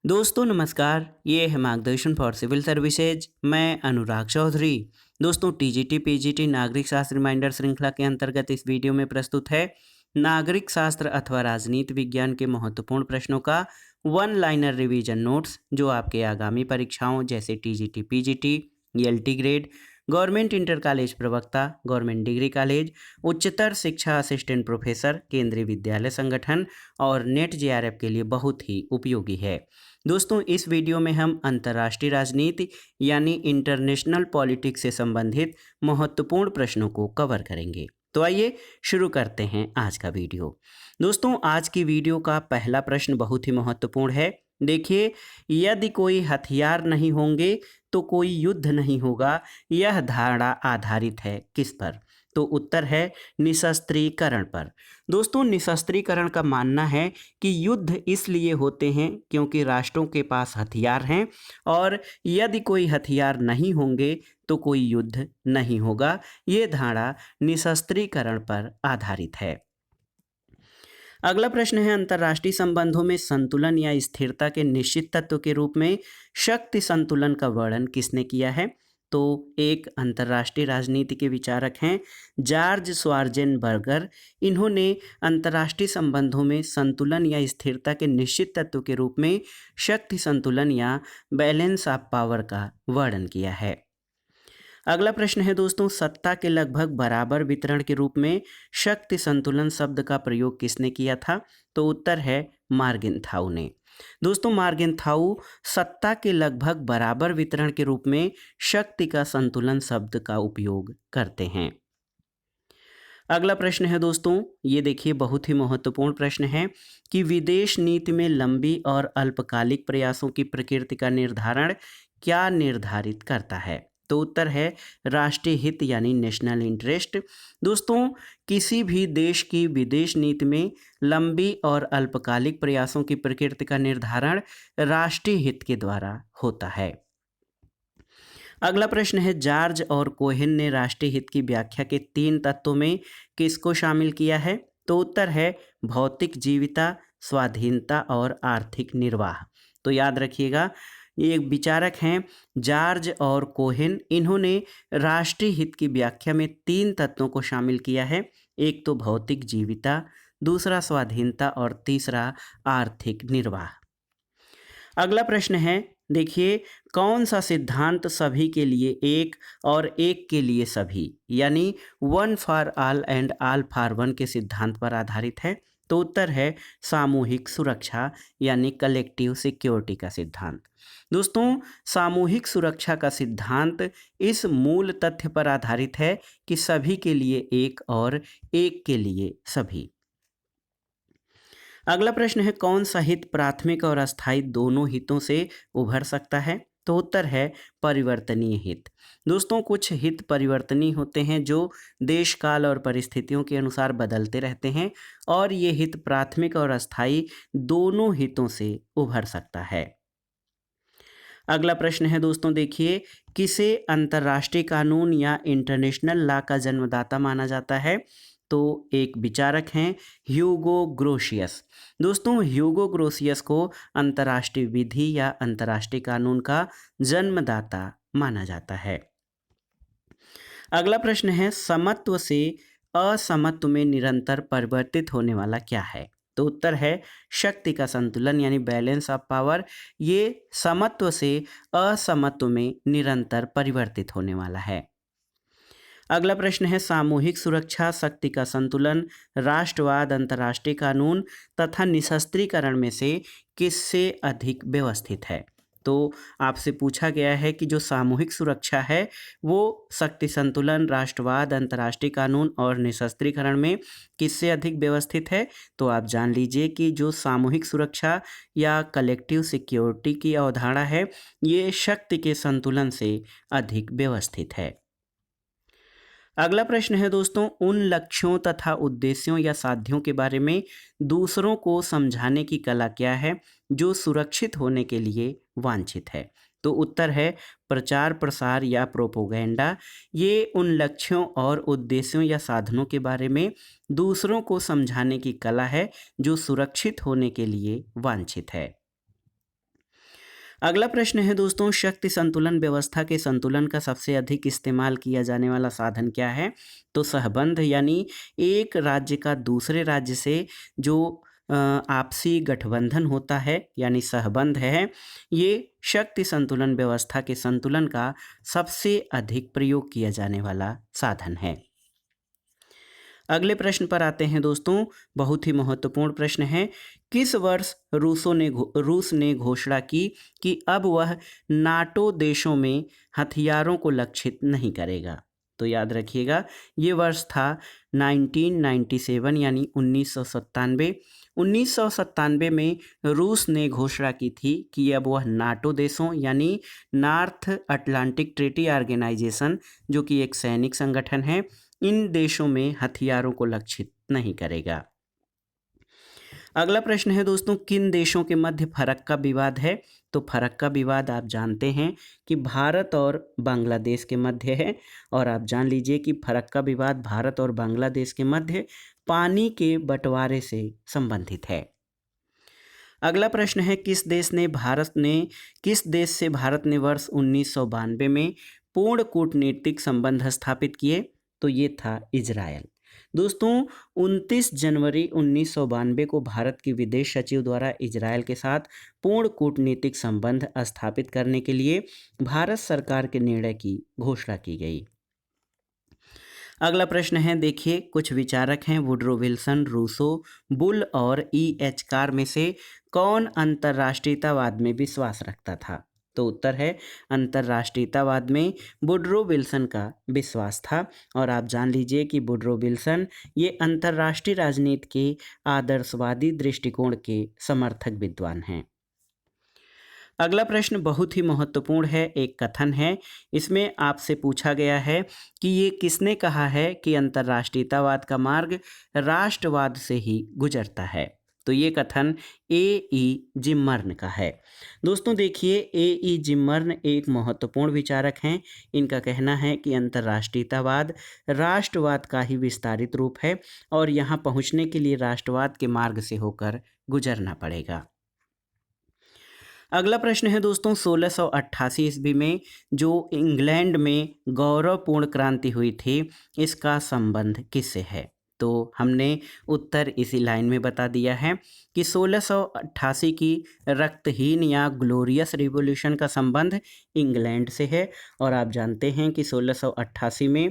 दोस्तों नमस्कार, ये है मार्गदर्शन फॉर सिविल सर्विसेज। मैं अनुराग चौधरी। दोस्तों टीजीटी पीजीटी नागरिक शास्त्र रिमाइंडर श्रृंखला के अंतर्गत इस वीडियो में प्रस्तुत है नागरिक शास्त्र अथवा राजनीति विज्ञान के महत्वपूर्ण प्रश्नों का वन लाइनर रिवीजन नोट्स, जो आपके आगामी परीक्षाओं जैसे TGT PGT, LT grade, government inter college प्रवक्ता, गवर्नमेंट डिग्री कॉलेज, उच्चतर शिक्षा असिस्टेंट प्रोफेसर, केंद्रीय विद्यालय संगठन और नेट जेआरएफ के लिए बहुत ही उपयोगी है। दोस्तों इस वीडियो में हम अंतर्राष्ट्रीय राजनीति यानी इंटरनेशनल पॉलिटिक्स से संबंधित महत्वपूर्ण प्रश्नों को कवर करेंगे। तो आइए शुरू करते हैं आज का वीडियो। दोस्तों आज की वीडियो का पहला प्रश्न बहुत ही महत्वपूर्ण है। देखिए, यदि कोई हथियार नहीं होंगे तो कोई युद्ध नहीं होगा, यह धारणा आधारित है किस पर? तो उत्तर है निशस्त्रीकरण पर। दोस्तों निशस्त्रीकरण का मानना है कि युद्ध इसलिए होते हैं क्योंकि राष्ट्रों के पास हथियार हैं, और यदि कोई हथियार नहीं होंगे तो कोई युद्ध नहीं होगा। ये धारणा निशस्त्रीकरण पर आधारित है। अगला प्रश्न है अंतर्राष्ट्रीय संबंधों में संतुलन या स्थिरता के निश्चित तत्व के रूप में शक्ति संतुलन का वर्णन किसने किया है? तो एक अंतर्राष्ट्रीय राजनीति के विचारक हैं जॉर्ज श्वार्जेनबर्गर। इन्होंने अंतर्राष्ट्रीय संबंधों में संतुलन या स्थिरता के निश्चित तत्व के रूप में शक्ति संतुलन या बैलेंस ऑफ पावर का वर्णन किया है। अगला प्रश्न है दोस्तों, सत्ता के लगभग बराबर वितरण के रूप में शक्ति संतुलन शब्द का प्रयोग किसने किया था? तो उत्तर है मार्गेनथाउ ने। दोस्तों मार्गेनथाउ सत्ता के लगभग बराबर वितरण के रूप में शक्ति का संतुलन शब्द का उपयोग करते हैं। अगला प्रश्न है दोस्तों, ये देखिए बहुत ही महत्वपूर्ण प्रश्न है कि विदेश नीति में लंबी और अल्पकालिक प्रयासों की प्रकृति का निर्धारण क्या निर्धारित करता है? तो उत्तर है राष्ट्रीय हित यानी नेशनल इंटरेस्ट। दोस्तों किसी भी देश की विदेश नीति में लंबी और अल्पकालिक प्रयासों की प्रकृति का निर्धारण राष्ट्रीय हित के द्वारा होता है। अगला प्रश्न है जॉर्ज और कोहेन ने राष्ट्रीय हित की व्याख्या के 3 तत्वों में किसको शामिल किया है? तो उत्तर है भौतिक जीविता, स्वाधीनता और आर्थिक निर्वाह। तो याद रखिएगा, ये एक विचारक हैं जॉर्ज और कोहेन। इन्होंने राष्ट्रीय हित की व्याख्या में 3 तत्वों को शामिल किया है। एक तो भौतिक जीविता, दूसरा स्वाधीनता और तीसरा आर्थिक निर्वाह। अगला प्रश्न है, देखिए कौन सा सिद्धांत सभी के लिए एक और एक के लिए सभी यानी one for all and all for one के सिद्धांत पर आधारित है? तो उत्तर है सामूहिक सुरक्षा यानी कलेक्टिव सिक्योरिटी का सिद्धांत। दोस्तों सामूहिक सुरक्षा का सिद्धांत इस मूल तथ्य पर आधारित है कि सभी के लिए एक और एक के लिए सभी। अगला प्रश्न है कौन सा हित प्राथमिक और अस्थायी दोनों हितों से उभर सकता है? तो उत्तर है परिवर्तनीय हित। दोस्तों कुछ हित परिवर्तनीय होते हैं जो देश काल और परिस्थितियों के अनुसार बदलते रहते हैं, और ये हित प्राथमिक और अस्थायी दोनों हितों से उभर सकता है। अगला प्रश्न है दोस्तों, देखिए किसे अंतर्राष्ट्रीय कानून या इंटरनेशनल लॉ का जन्मदाता माना जाता है? तो एक विचारक हैं ह्यूगो ग्रोशियस। दोस्तों ह्यूगो ग्रोशियस को अंतर्राष्ट्रीय विधि या अंतर्राष्ट्रीय कानून का जन्मदाता माना जाता है। अगला प्रश्न है समत्व से असमत्व में निरंतर परिवर्तित होने वाला क्या है? तो उत्तर है शक्ति का संतुलन यानी बैलेंस ऑफ पावर। ये समत्व से असमत्व में निरंतर परिवर्तित होने वाला है। अगला प्रश्न है सामूहिक सुरक्षा, शक्ति का संतुलन, राष्ट्रवाद, अंतर्राष्ट्रीय कानून तथा निशस्त्रीकरण में से किससे अधिक व्यवस्थित है? तो आपसे पूछा गया है कि जो सामूहिक सुरक्षा है वो शक्ति संतुलन, राष्ट्रवाद, अंतर्राष्ट्रीय कानून और निशस्त्रीकरण में किससे अधिक व्यवस्थित है? तो आप जान लीजिए कि जो सामूहिक सुरक्षा या कलेक्टिव सिक्योरिटी की अवधारणा है, ये शक्ति के संतुलन से अधिक व्यवस्थित है। अगला प्रश्न है दोस्तों, उन लक्ष्यों तथा उद्देश्यों या साध्यों के बारे में दूसरों को समझाने की कला क्या है जो सुरक्षित होने के लिए वांछित है? तो उत्तर है प्रचार प्रसार या प्रोपोगेंडा। ये उन लक्ष्यों और उद्देश्यों या साधनों के बारे में दूसरों को समझाने की कला है जो सुरक्षित होने के लिए वांछित है। अगला प्रश्न है दोस्तों, शक्ति संतुलन व्यवस्था के संतुलन का सबसे अधिक इस्तेमाल किया जाने वाला साधन क्या है? तो सहबंध, यानी एक राज्य का दूसरे राज्य से जो आपसी गठबंधन होता है यानी सहबंध है, ये शक्ति संतुलन व्यवस्था के संतुलन का सबसे अधिक प्रयोग किया जाने वाला साधन है। अगले प्रश्न पर आते हैं दोस्तों, बहुत ही महत्वपूर्ण प्रश्न है। किस वर्ष रूस ने घोषणा की कि अब वह नाटो देशों में हथियारों को लक्षित नहीं करेगा? तो याद रखिएगा, ये वर्ष था 1997 यानी 1997। 1997 में रूस ने घोषणा की थी कि अब वह नाटो देशों यानी नॉर्थ अटलांटिक ट्रीटी ऑर्गेनाइजेशन, जो कि एक सैनिक संगठन है, इन देशों में हथियारों को लक्षित नहीं करेगा। अगला प्रश्न है दोस्तों, किन देशों के मध्य फरक्का का विवाद है? तो फरक्का का विवाद आप जानते हैं कि भारत और बांग्लादेश के मध्य है, और आप जान लीजिए कि फरक्का का विवाद भारत और बांग्लादेश के मध्य पानी के बंटवारे से संबंधित है। अगला प्रश्न है, किस देश से भारत ने वर्ष 1992 में पूर्ण कूटनीतिक संबंध स्थापित किए? तो ये था इजरायल। दोस्तों 29 जनवरी 1992 को भारत की विदेश सचिव द्वारा इजरायल के साथ पूर्ण कूटनीतिक संबंध स्थापित करने के लिए भारत सरकार के निर्णय की घोषणा की गई। अगला प्रश्न है, देखिए कुछ विचारक हैं वुडरो विल्सन, रूसो, बुल और E.H. कार में से कौन अंतर्राष्ट्रीयतावाद में विश्वास रखता था? तो उत्तर है अंतर्राष्ट्रीयतावाद में वुडरो विल्सन का विश्वास था, और आप जान लीजिए कि वुडरो विल्सन ये अंतर्राष्ट्रीय राजनीति के आदर्शवादी दृष्टिकोण के समर्थक विद्वान हैं। अगला प्रश्न बहुत ही महत्वपूर्ण है, एक कथन है। इसमें आपसे पूछा गया है कि ये किसने कहा है कि अंतर्राष्ट्रीयतावाद का मार्ग राष्ट्रवाद से ही गुजरता है? तो ये कथन E. जिम्मर्न का है। दोस्तों देखिए, E. जिम्मर्न एक महत्वपूर्ण विचारक हैं। इनका कहना है कि अंतर्राष्ट्रीयतावाद राष्ट्रवाद का ही विस्तारित रूप है, और यहाँ पहुँचने के लिए राष्ट्रवाद के मार्ग से होकर गुजरना पड़ेगा। अगला प्रश्न है दोस्तों, 1688 ईस्वी में जो इंग्लैंड में गौरवपूर्ण क्रांति हुई थी, इसका संबंध किससे है? तो हमने उत्तर इसी लाइन में बता दिया है कि 1688 की रक्तहीन या ग्लोरियस रिवॉल्यूशन का संबंध इंग्लैंड से है, और आप जानते हैं कि 1688 में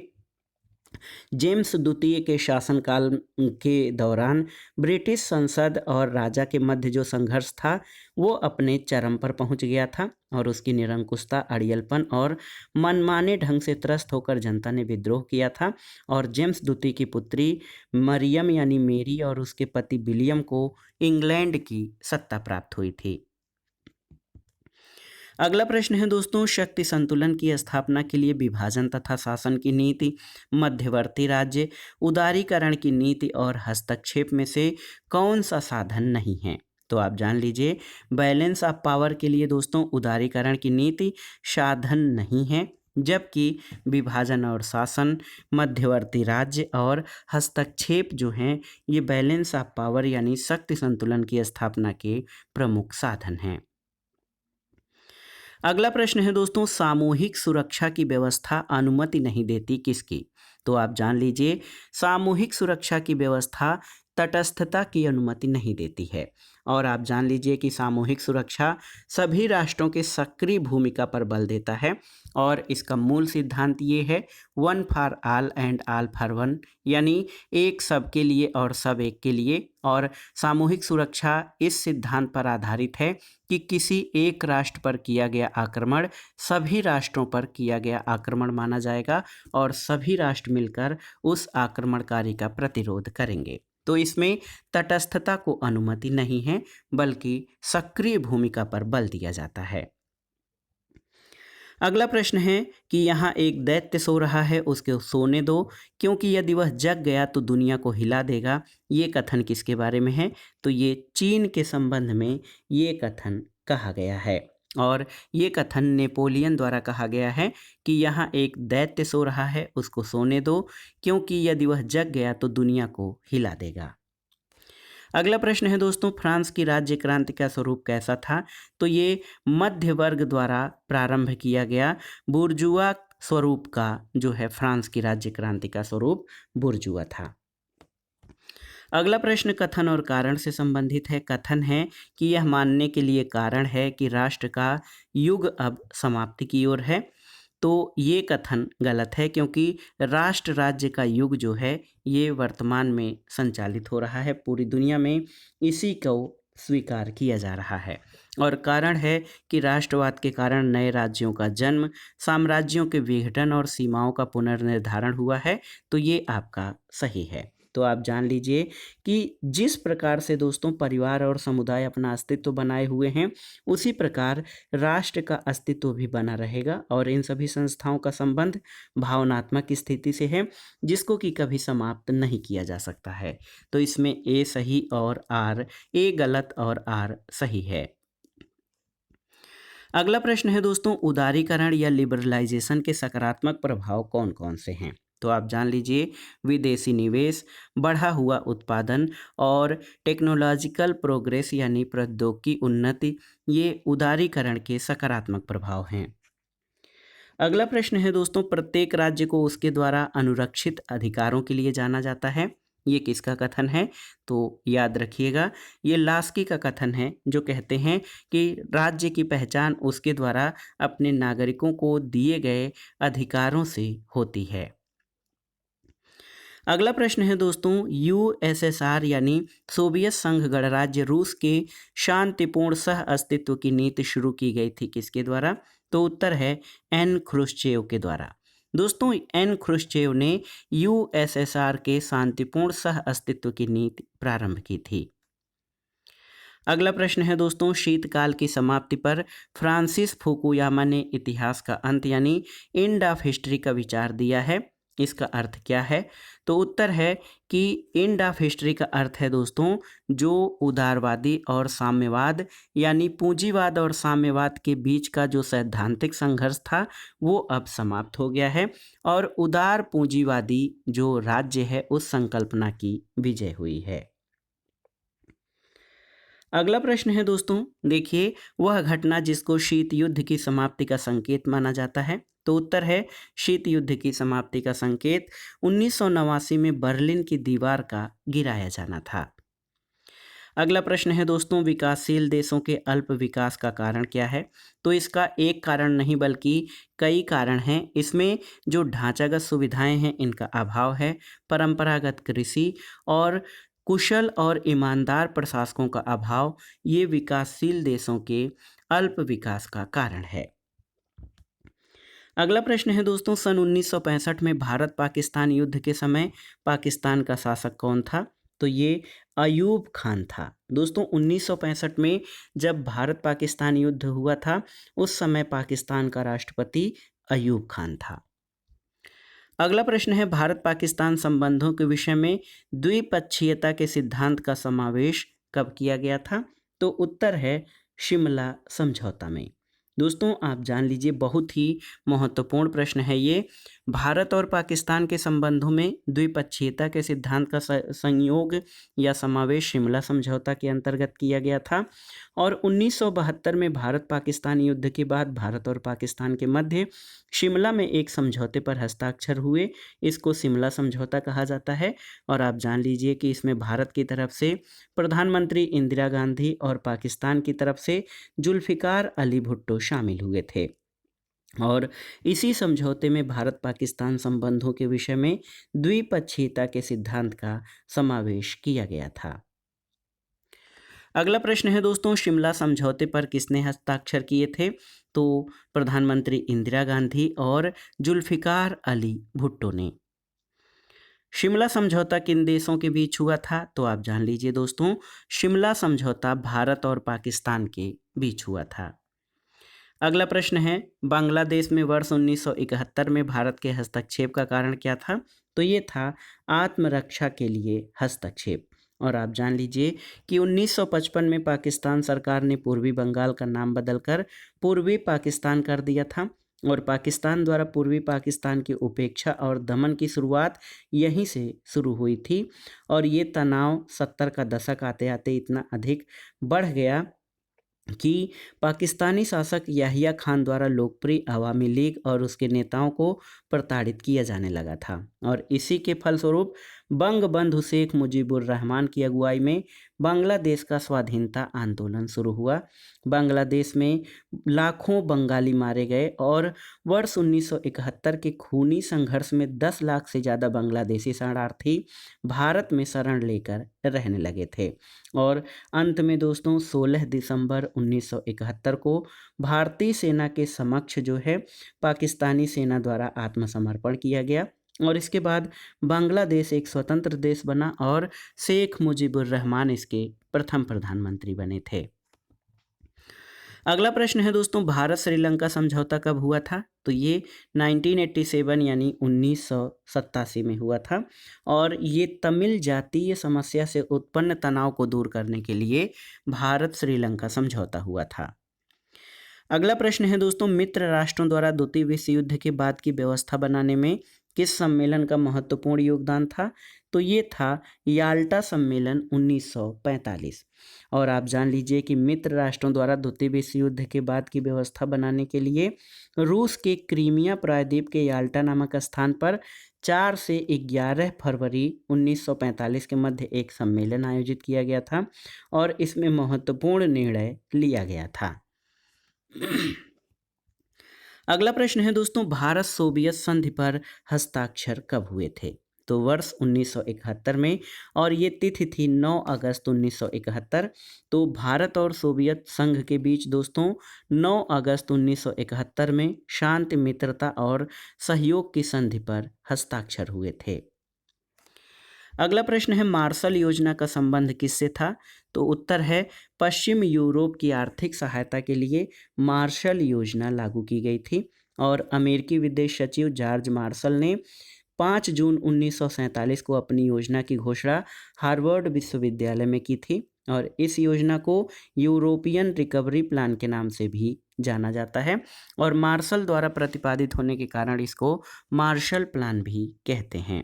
जेम्स द्वितीय के शासनकाल के दौरान ब्रिटिश संसद और राजा के मध्य जो संघर्ष था वो अपने चरम पर पहुंच गया था, और उसकी निरंकुशता, अड़ियलपन और मनमाने ढंग से त्रस्त होकर जनता ने विद्रोह किया था, और जेम्स द्वितीय की पुत्री मरियम यानी मेरी और उसके पति विलियम को इंग्लैंड की सत्ता प्राप्त हुई थी। अगला प्रश्न है दोस्तों, शक्ति संतुलन की स्थापना के लिए विभाजन तथा शासन की नीति, मध्यवर्ती राज्य, उदारीकरण की नीति और हस्तक्षेप में से कौन सा साधन नहीं है? तो आप जान लीजिए, बैलेंस ऑफ पावर के लिए दोस्तों उदारीकरण की नीति साधन नहीं है, जबकि विभाजन और शासन, मध्यवर्ती राज्य और हस्तक्षेप जो हैं ये बैलेंस ऑफ पावर यानी शक्ति संतुलन की स्थापना के प्रमुख साधन हैं। अगला प्रश्न है दोस्तों, सामूहिक सुरक्षा की व्यवस्था अनुमति नहीं देती किसकी? तो आप जान लीजिए, सामूहिक सुरक्षा की व्यवस्था तटस्थता की अनुमति नहीं देती है, और आप जान लीजिए कि सामूहिक सुरक्षा सभी राष्ट्रों के सक्रिय भूमिका पर बल देता है, और इसका मूल सिद्धांत ये है, one for all and all for one, यानी एक सबके लिए और सब एक के लिए। और सामूहिक सुरक्षा इस सिद्धांत पर आधारित है कि किसी एक राष्ट्र पर किया गया आक्रमण सभी राष्ट्रों पर किया गया आक्रमण माना जाएगा, और सभी राष्ट्र मिलकर उस आक्रमणकारी का प्रतिरोध करेंगे। तो इसमें तटस्थता को अनुमति नहीं है, बल्कि सक्रिय भूमिका पर बल दिया जाता है। अगला प्रश्न है कि यहाँ एक दैत्य सो रहा है, उसके सोने दो, क्योंकि यदि वह जग गया तो दुनिया को हिला देगा। ये कथन किसके बारे में है? तो ये चीन के संबंध में ये कथन कहा गया है, और ये कथन नेपोलियन द्वारा कहा गया है कि यहाँ एक दैत्य सो रहा है, उसको सोने दो, क्योंकि यदि वह जग गया तो दुनिया को हिला देगा। अगला प्रश्न है दोस्तों, फ्रांस की राज्य क्रांति का स्वरूप कैसा था? तो ये मध्य वर्ग द्वारा प्रारंभ किया गया बुर्जुआ स्वरूप का जो है फ्रांस की राज्य क्रांति का स्वरूप बुर्जुआ था। अगला प्रश्न कथन और कारण से संबंधित है। कथन है कि यह मानने के लिए कारण है कि राष्ट्र का युग अब समाप्ति की ओर है। तो ये कथन गलत है, क्योंकि राष्ट्र राज्य का युग जो है ये वर्तमान में संचालित हो रहा है, पूरी दुनिया में इसी को स्वीकार किया जा रहा है। और कारण है कि राष्ट्रवाद के कारण नए राज्यों का जन्म, साम्राज्यों के विघटन और सीमाओं का पुनर्निर्धारण हुआ है। तो ये आपका सही है। तो आप जान लीजिए कि जिस प्रकार से दोस्तों परिवार और समुदाय अपना अस्तित्व बनाए हुए हैं, उसी प्रकार राष्ट्र का अस्तित्व भी बना रहेगा और इन सभी संस्थाओं का संबंध भावनात्मक स्थिति से है, जिसको कि कभी समाप्त नहीं किया जा सकता है। तो इसमें ए सही और आर, ए गलत और आर सही है। अगला प्रश्न है दोस्तों, उदारीकरण या लिबरलाइजेशन के सकारात्मक प्रभाव कौन कौन से हैं? तो आप जान लीजिए, विदेशी निवेश, बढ़ा हुआ उत्पादन और टेक्नोलॉजिकल प्रोग्रेस यानी प्रौद्योगिकी उन्नति, ये उदारीकरण के सकारात्मक प्रभाव हैं। अगला प्रश्न है दोस्तों, प्रत्येक राज्य को उसके द्वारा अनुरक्षित अधिकारों के लिए जाना जाता है। ये किसका कथन है? तो याद रखिएगा, ये लास्की का कथन है, जो कहते हैं कि राज्य की पहचान उसके द्वारा अपने नागरिकों को दिए गए अधिकारों से होती है। अगला प्रश्न है दोस्तों, यूएसएसआर यानी सोवियत संघ गणराज्य रूस के शांतिपूर्ण सह अस्तित्व की नीति शुरू की गई थी किसके द्वारा? तो उत्तर है एन ख्रुश्चेव के द्वारा। दोस्तों, एन ख्रुश्चेव ने यूएसएसआर के शांतिपूर्ण सह अस्तित्व की नीति प्रारंभ की थी। अगला प्रश्न है दोस्तों, शीतकाल की समाप्ति पर फ्रांसिस फुकुयामा ने इतिहास का अंत यानी एंड ऑफ हिस्ट्री का विचार दिया है। इसका अर्थ क्या है? तो उत्तर है कि एंड ऑफ हिस्ट्री का अर्थ है दोस्तों, जो उदारवादी और साम्यवाद यानी पूंजीवाद और साम्यवाद के बीच का जो सैद्धांतिक संघर्ष था वो अब समाप्त हो गया है और उदार पूंजीवादी जो राज्य है उस संकल्पना की विजय हुई है। अगला प्रश्न है दोस्तों, देखिए, वह घटना जिसको शीत युद्ध की समाप्ति का संकेत माना जाता है। तो उत्तर है शीत युद्ध की समाप्ति का संकेत 1989 में बर्लिन की दीवार का गिराया जाना था। अगला प्रश्न है दोस्तों, विकासशील देशों के अल्प विकास का कारण क्या है? तो इसका एक कारण नहीं बल्कि कई कारण हैं। इसमें जो ढांचागत सुविधाएं हैं इनका अभाव है, परंपरागत कृषि और कुशल और ईमानदार प्रशासकों का अभाव, ये विकासशील देशों के अल्प विकास का कारण है। अगला प्रश्न है दोस्तों, सन 1965 में भारत पाकिस्तान युद्ध के समय पाकिस्तान का शासक कौन था? तो ये अयूब खान था। दोस्तों, 1965 में जब भारत पाकिस्तान युद्ध हुआ था उस समय पाकिस्तान का राष्ट्रपति अयूब खान था। अगला प्रश्न है, भारत पाकिस्तान संबंधों के विषय में द्विपक्षीयता के सिद्धांत का समावेश कब किया गया था? तो उत्तर है शिमला समझौता में। दोस्तों, आप जान लीजिए, बहुत ही महत्वपूर्ण प्रश्न है ये। भारत और पाकिस्तान के संबंधों में द्विपक्षीयता के सिद्धांत का संयोग या समावेश शिमला समझौता के अंतर्गत किया गया था और 1972 में भारत पाकिस्तान युद्ध के बाद भारत और पाकिस्तान के मध्य शिमला में एक समझौते पर हस्ताक्षर हुए। इसको शिमला समझौता कहा जाता है और आप जान लीजिए कि इसमें भारत की तरफ से प्रधानमंत्री इंदिरा गांधी और पाकिस्तान की तरफ से जुल्फिकार अली भुट्टो शामिल हुए थे और इसी समझौते में भारत पाकिस्तान संबंधों के विषय में द्विपक्षीयता के सिद्धांत का समावेश किया गया था। अगला प्रश्न है दोस्तों, शिमला समझौते पर किसने हस्ताक्षर किए थे? तो प्रधानमंत्री इंदिरा गांधी और जुल्फिकार अली भुट्टो ने। शिमला समझौता किन देशों के बीच हुआ था? तो आप जान लीजिए दोस्तों, शिमला समझौता भारत और पाकिस्तान के बीच हुआ था। अगला प्रश्न है, बांग्लादेश में वर्ष 1971 में भारत के हस्तक्षेप का कारण क्या था? तो ये था आत्मरक्षा के लिए हस्तक्षेप। और आप जान लीजिए कि 1955 में पाकिस्तान सरकार ने पूर्वी बंगाल का नाम बदलकर पूर्वी पाकिस्तान कर दिया था और पाकिस्तान द्वारा पूर्वी पाकिस्तान की उपेक्षा और दमन की शुरुआत यहीं से शुरू हुई थी और ये तनाव 70 का दशक आते आते इतना अधिक बढ़ गया कि पाकिस्तानी शासक याहिया खान द्वारा लोकप्रिय अवामी लीग और उसके नेताओं को प्रताड़ित किया जाने लगा था और इसी के फलस्वरूप बंगबंधु शेख मुजीबुर रहमान की अगुवाई में बांग्लादेश का स्वाधीनता आंदोलन शुरू हुआ। बांग्लादेश में लाखों बंगाली मारे गए और वर्ष 1971 के खूनी संघर्ष में 10 लाख से ज़्यादा बांग्लादेशी शरणार्थी भारत में शरण लेकर रहने लगे थे और अंत में दोस्तों 16 दिसंबर 1971 को भारतीय सेना के समक्ष जो है पाकिस्तानी सेना द्वारा आत्मसमर्पण किया गया और इसके बाद बांग्लादेश एक स्वतंत्र देश बना और शेख मुजीबुर रहमान इसके प्रथम प्रधानमंत्री बने थे। अगला प्रश्न है दोस्तों, भारत श्रीलंका समझौता कब हुआ था? तो ये 1987 यानी 1987 में हुआ था और ये तमिल जातीय समस्या से उत्पन्न तनाव को दूर करने के लिए भारत श्रीलंका समझौता हुआ था। अगला प्रश्न है दोस्तों, मित्र राष्ट्रों द्वारा द्वितीय विश्व युद्ध के बाद की व्यवस्था बनाने में किस सम्मेलन का महत्वपूर्ण योगदान था? तो ये था याल्टा सम्मेलन 1945 और आप जान लीजिए कि मित्र राष्ट्रों द्वारा द्वितीय विश्व युद्ध के बाद की व्यवस्था बनाने के लिए रूस के क्रीमिया प्रायद्वीप के याल्टा नामक स्थान पर 4 से 11 फरवरी 1945 के मध्य एक सम्मेलन आयोजित किया गया था और इसमें महत्वपूर्ण निर्णय लिया गया था। अगला प्रश्न है दोस्तों, भारत सोवियत संधि पर हस्ताक्षर कब हुए थे? तो वर्ष 1971 में और ये तिथि थी 9 अगस्त 1971। तो भारत और सोवियत संघ के बीच दोस्तों 9 अगस्त 1971 में शांति, मित्रता और सहयोग की संधि पर हस्ताक्षर हुए थे। अगला प्रश्न है, मार्शल योजना का संबंध किससे था? तो उत्तर है पश्चिम यूरोप की आर्थिक सहायता के लिए मार्शल योजना लागू की गई थी और अमेरिकी विदेश सचिव जॉर्ज मार्शल ने 5 जून 1947 को अपनी योजना की घोषणा हार्वर्ड विश्वविद्यालय में की थी और इस योजना को यूरोपियन रिकवरी प्लान के नाम से भी जाना जाता है और मार्शल द्वारा प्रतिपादित होने के कारण इसको मार्शल प्लान भी कहते हैं।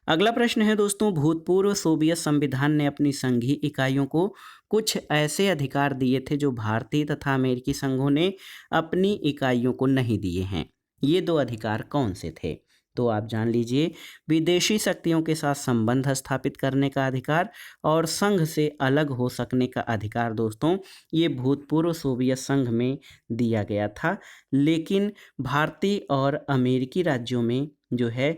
अगला प्रश्न है दोस्तों, भूतपूर्व सोवियत संविधान ने अपनी संघीय इकाइयों को कुछ ऐसे अधिकार दिए थे जो भारतीय तथा अमेरिकी संघों ने अपनी इकाइयों को नहीं दिए हैं। ये 2 अधिकार कौन से थे? तो आप जान लीजिए, विदेशी शक्तियों के साथ संबंध स्थापित करने का अधिकार और संघ से अलग हो सकने का अधिकार दोस्तों ये भूतपूर्व सोवियत संघ में दिया गया था, लेकिन भारतीय और अमेरिकी राज्यों में जो है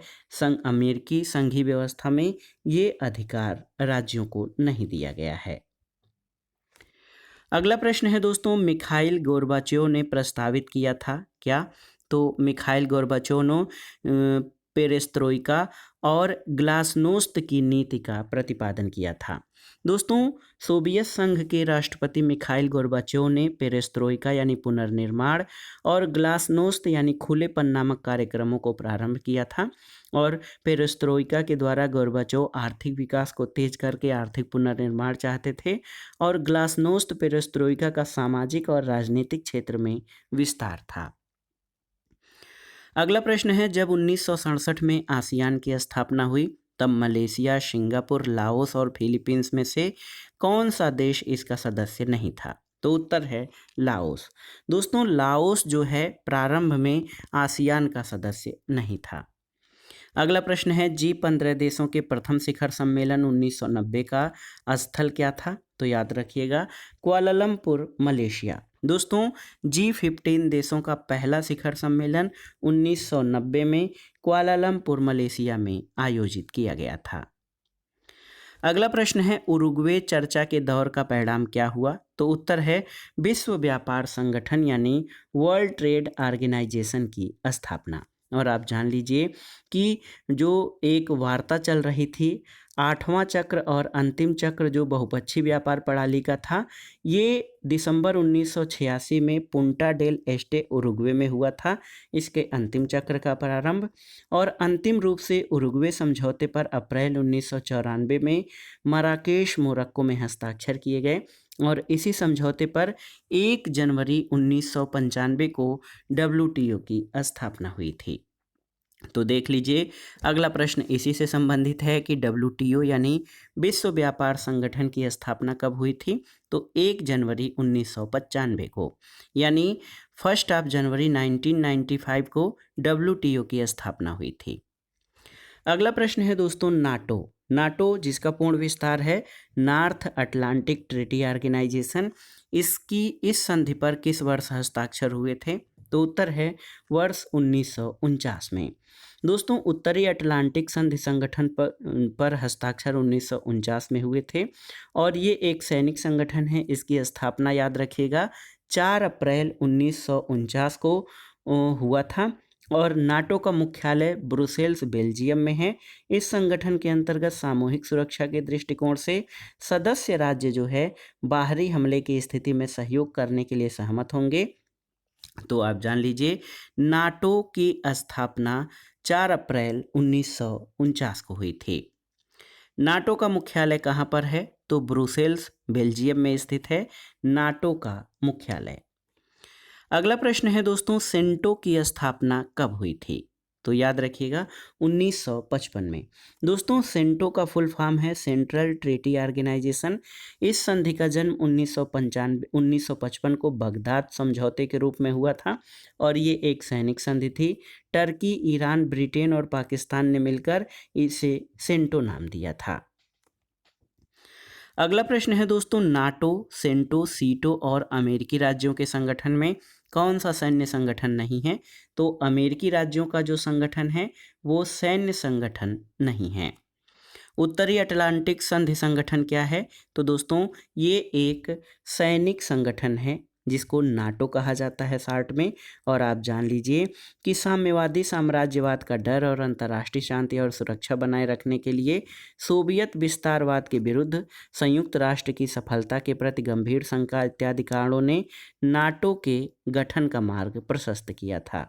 अमेरिकी संघीय व्यवस्था में ये अधिकार राज्यों को नहीं दिया गया है। अगला प्रश्न है दोस्तों, मिखाइल गोर्बाचेव ने प्रस्तावित किया था क्या? तो मिखाइल गोर्बाचेव ने पेरेस्त्रोइका और ग्लासनोस्त की नीति का प्रतिपादन किया था। दोस्तों, सोवियत संघ के राष्ट्रपति मिखाइल गोर्बाचेव ने पेरेस्त्रोइका यानी पुनर्निर्माण और ग्लासनोस्त यानी खुलेपन नामक कार्यक्रमों को प्रारंभ किया था और पेरेस्त्रोइका के द्वारा गोर्बाचेव आर्थिक विकास को तेज करके आर्थिक पुनर्निर्माण चाहते थे और ग्लासनोस्त पेरेस्त्रोइका का सामाजिक और राजनीतिक क्षेत्र में विस्तार था। अगला प्रश्न है, जब 1967 में आसियान की स्थापना हुई तब मलेशिया, सिंगापुर, लाओस और फिलीपींस में से कौन सा देश इसका सदस्य नहीं था? तो उत्तर है लाओस। दोस्तों, लाओस जो है प्रारंभ में आसियान का सदस्य नहीं था। अगला प्रश्न है, G15 देशों के प्रथम शिखर सम्मेलन 1990 का स्थल क्या था? तो याद रखिएगा कुआलालंपुर, मलेशिया। दोस्तों, G15 देशों का पहला शिखर सम्मेलन 1990 में कुआलालंपुर, मलेशिया में आयोजित किया गया था। अगला प्रश्न है, उरुग्वे चर्चा के दौर का परिणाम क्या हुआ? तो उत्तर है विश्व व्यापार संगठन यानी वर्ल्ड ट्रेड ऑर्गेनाइजेशन की स्थापना। और आप जान लीजिए कि जो एक वार्ता चल रही थी 8वां चक्र और अंतिम चक्र जो बहुपक्षीय व्यापार प्रणाली का था, ये दिसंबर 1986 में पुंटा डेल एस्टे उरुग्वे में हुआ था इसके अंतिम चक्र का प्रारंभ और अंतिम रूप से उरुग्वे समझौते पर अप्रैल 1994 में मराकेश, मोरक्को में हस्ताक्षर किए गए और इसी समझौते पर 1 जनवरी 1995 को डब्ल्यूटीओ की स्थापना हुई थी। तो देख लीजिए, अगला प्रश्न इसी से संबंधित है कि डब्ल्यूटीओ यानी विश्व व्यापार संगठन की स्थापना कब हुई थी? तो 1 जनवरी 1995 को, यानी 1 जनवरी 1995 को डब्ल्यूटीओ की स्थापना हुई थी। अगला प्रश्न है दोस्तों नाटो। नाटो जिसका पूर्ण विस्तार है नॉर्थ अटलांटिक ट्रीटी ऑर्गेनाइजेशन, इसकी इस संधि पर किस वर्ष हस्ताक्षर हुए थे? तो उत्तर है वर्ष 1949 में। दोस्तों उत्तरी अटलांटिक संधि संगठन पर हस्ताक्षर 1949 में हुए थे और ये एक सैनिक संगठन है। इसकी स्थापना याद रखिएगा 4 अप्रैल 1949 को हुआ था और नाटो का मुख्यालय ब्रुसेल्स बेल्जियम में है। इस संगठन के अंतर्गत सामूहिक सुरक्षा के दृष्टिकोण से सदस्य राज्य जो है बाहरी हमले की स्थिति में सहयोग करने के लिए सहमत होंगे। तो आप जान लीजिए नाटो की स्थापना 4 अप्रैल 1949 को हुई थी। नाटो का मुख्यालय कहाँ पर है? तो ब्रुसेल्स बेल्जियम में स्थित है नाटो का मुख्यालय। अगला प्रश्न है दोस्तों सेंटो की स्थापना कब हुई थी? तो याद रखिएगा 1955 में। दोस्तों सेंटो का फुल फॉर्म है सेंट्रल ट्रीटी ऑर्गेनाइजेशन। इस संधि का जन्म 1955 को बगदाद समझौते के रूप में हुआ था और ये एक सैनिक संधि थी। टर्की, ईरान, ब्रिटेन और पाकिस्तान ने मिलकर इसे सेंटो नाम दिया था। अगला प्रश्न है दोस्तों नाटो, सेंटो, सीटो और अमेरिकी राज्यों के संगठन में कौन सा सैन्य संगठन नहीं है? तो अमेरिकी राज्यों का जो संगठन है वो सैन्य संगठन नहीं है। उत्तरी अटलांटिक संधि संगठन क्या है? तो दोस्तों ये एक सैनिक संगठन है जिसको नाटो कहा जाता है शॉर्ट में। और आप जान लीजिए कि साम्यवादी साम्राज्यवाद का डर और अंतर्राष्ट्रीय शांति और सुरक्षा बनाए रखने के लिए सोवियत विस्तारवाद के विरुद्ध संयुक्त राष्ट्र की सफलता के प्रति गंभीर शंका इत्यादि कारणों ने नाटो के गठन का मार्ग प्रशस्त किया था।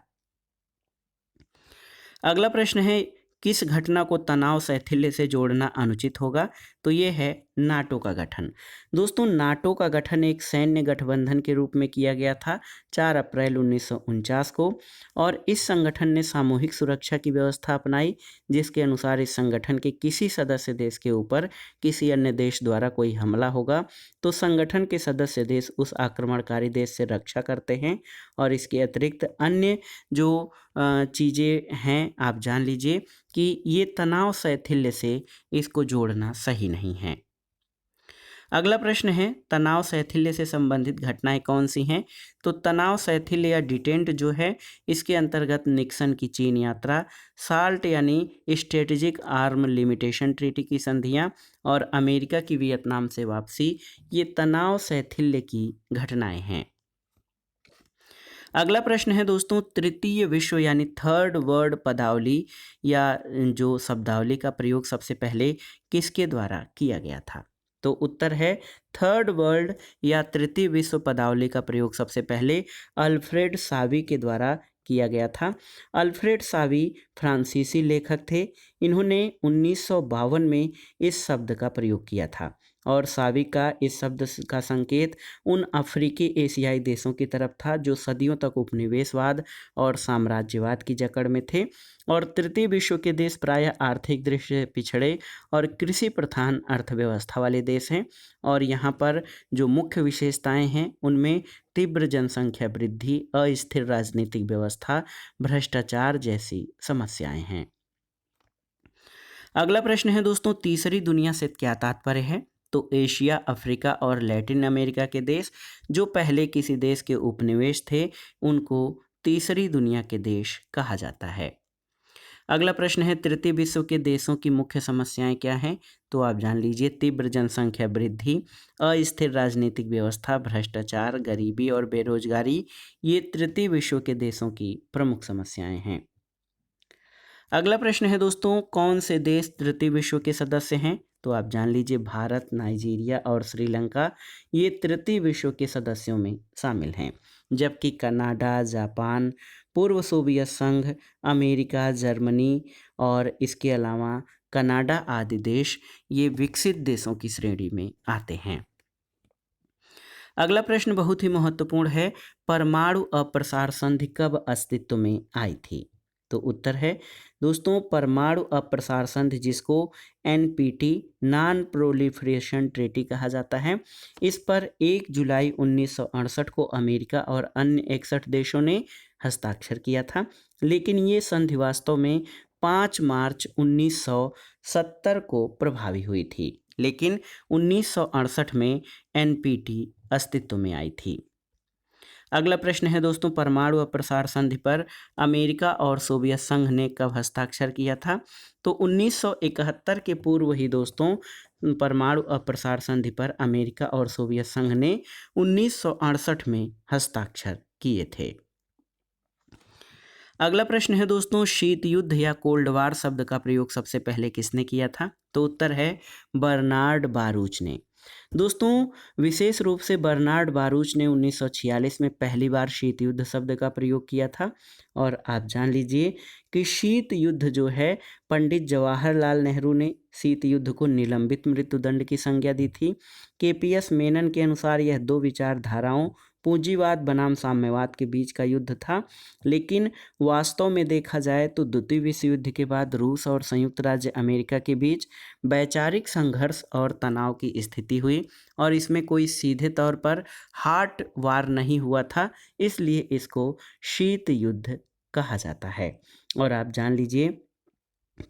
अगला प्रश्न है किस घटना को तनाव शैथिल्य से जोड़ना अनुचित होगा? तो ये है नाटो का गठन। दोस्तों नाटो का गठन एक सैन्य गठबंधन के रूप में किया गया था 4 अप्रैल 1949 को और इस संगठन ने सामूहिक सुरक्षा की व्यवस्था अपनाई जिसके अनुसार इस संगठन के किसी सदस्य देश के ऊपर किसी अन्य देश द्वारा कोई हमला होगा तो संगठन के सदस्य देश उस आक्रमणकारी देश से रक्षा करते हैं। और इसके अतिरिक्त अन्य जो चीज़ें हैं आप जान लीजिए कि ये तनाव शैथिल्य से इसको जोड़ना सही नहीं है। अगला प्रश्न है तनाव शैथिल्य से संबंधित घटनाएं कौन सी हैं? तो तनाव शैथिल्य या डिटेंट जो है इसके अंतर्गत निक्सन की चीन यात्रा, साल्ट यानी स्ट्रेटेजिक आर्म लिमिटेशन ट्रीटी की संधियां और अमेरिका की वियतनाम से वापसी, ये तनाव शैथिल्य की घटनाएं हैं। अगला प्रश्न है दोस्तों तृतीय विश्व यानी थर्ड वर्ल्ड पदावली या जो शब्दावली का प्रयोग सबसे पहले किसके द्वारा किया गया था? तो उत्तर है थर्ड वर्ल्ड या तृतीय विश्व पदावली का प्रयोग सबसे पहले अल्फ्रेड सावी के द्वारा किया गया था। अल्फ्रेड सावी फ्रांसीसी लेखक थे। इन्होंने 1952 में इस शब्द का प्रयोग किया था और सावी का इस शब्द का संकेत उन अफ्रीकी एशियाई देशों की तरफ था जो सदियों तक उपनिवेशवाद और साम्राज्यवाद की जकड़ में थे और तृतीय विश्व के देश प्रायः आर्थिक दृष्टि से पिछड़े और कृषि प्रधान अर्थव्यवस्था वाले देश हैं और यहाँ पर जो मुख्य विशेषताएं हैं उनमें तीव्र जनसंख्या वृद्धि, अस्थिर राजनीतिक व्यवस्था, भ्रष्टाचार जैसी समस्याएं हैं। अगला प्रश्न है दोस्तों तीसरी दुनिया से क्या तात्पर्य है? तो एशिया, अफ्रीका और लैटिन अमेरिका के देश जो पहले किसी देश के उपनिवेश थे उनको तीसरी दुनिया के देश कहा जाता है। अगला प्रश्न है तृतीय विश्व के देशों की मुख्य समस्याएं क्या हैं? तो आप जान लीजिए तीव्र जनसंख्या वृद्धि, अस्थिर राजनीतिक व्यवस्था, भ्रष्टाचार, गरीबी और बेरोजगारी, ये तृतीय विश्व के देशों की प्रमुख समस्याएं हैं। अगला प्रश्न है दोस्तों कौन से देश तृतीय विश्व के सदस्य हैं? तो आप जान लीजिए भारत, नाइजीरिया और श्रीलंका ये तृतीय विश्व के सदस्यों में शामिल हैं जबकि कनाडा, जापान, पूर्व सोवियत संघ, अमेरिका, जर्मनी और इसके अलावा कनाडा आदि देश ये विकसित देशों की श्रेणी में आते हैं। अगला प्रश्न बहुत ही महत्वपूर्ण है, परमाणु अप्रसार संधि कब अस्तित्व में आई थी? तो उत्तर है दोस्तों परमाणु अप्रसार संधि, जिसको एनपीटी नॉन प्रोलिफरेशन ट्रीटी कहा जाता है, इस पर 1 जुलाई 1968 को अमेरिका और अन्य 61 देशों ने हस्ताक्षर किया था। लेकिन ये संधि वास्तव में 5 मार्च 1970 को प्रभावी हुई थी, लेकिन 1968 में एनपीटी अस्तित्व में आई थी। अगला प्रश्न है दोस्तों, परमाणु अप्रसार संधि पर अमेरिका और सोवियत संघ ने कब हस्ताक्षर किया था? तो 1971 के पूर्व ही दोस्तों परमाणु अप्रसार संधि पर अमेरिका और सोवियत संघ ने 1968 में हस्ताक्षर किए थे। अगला प्रश्न है दोस्तों, शीत युद्ध या कोल्ड वार शब्द का प्रयोग सबसे पहले किसने किया था? तो उत्तर है बर्नार्ड बारूच ने। दोस्तों विशेष रूप से बर्नार्ड बारूच ने 1946 में पहली बार शीत युद्ध शब्द का प्रयोग किया था। और आप जान लीजिए कि शीत युद्ध जो है, पंडित जवाहरलाल नेहरू ने शीत युद्ध को निलंबित मृत्युदंड की संज्ञा दी थी। केपीएस मेनन के अनुसार यह दो विचारधाराओं पूंजीवाद बनाम साम्यवाद के बीच का युद्ध था। लेकिन वास्तव में देखा जाए तो द्वितीय विश्व युद्ध के बाद रूस और संयुक्त राज्य अमेरिका के बीच वैचारिक संघर्ष और तनाव की स्थिति हुई और इसमें कोई सीधे तौर पर हार्ड वार नहीं हुआ था, इसलिए इसको शीत युद्ध कहा जाता है। और आप जान लीजिए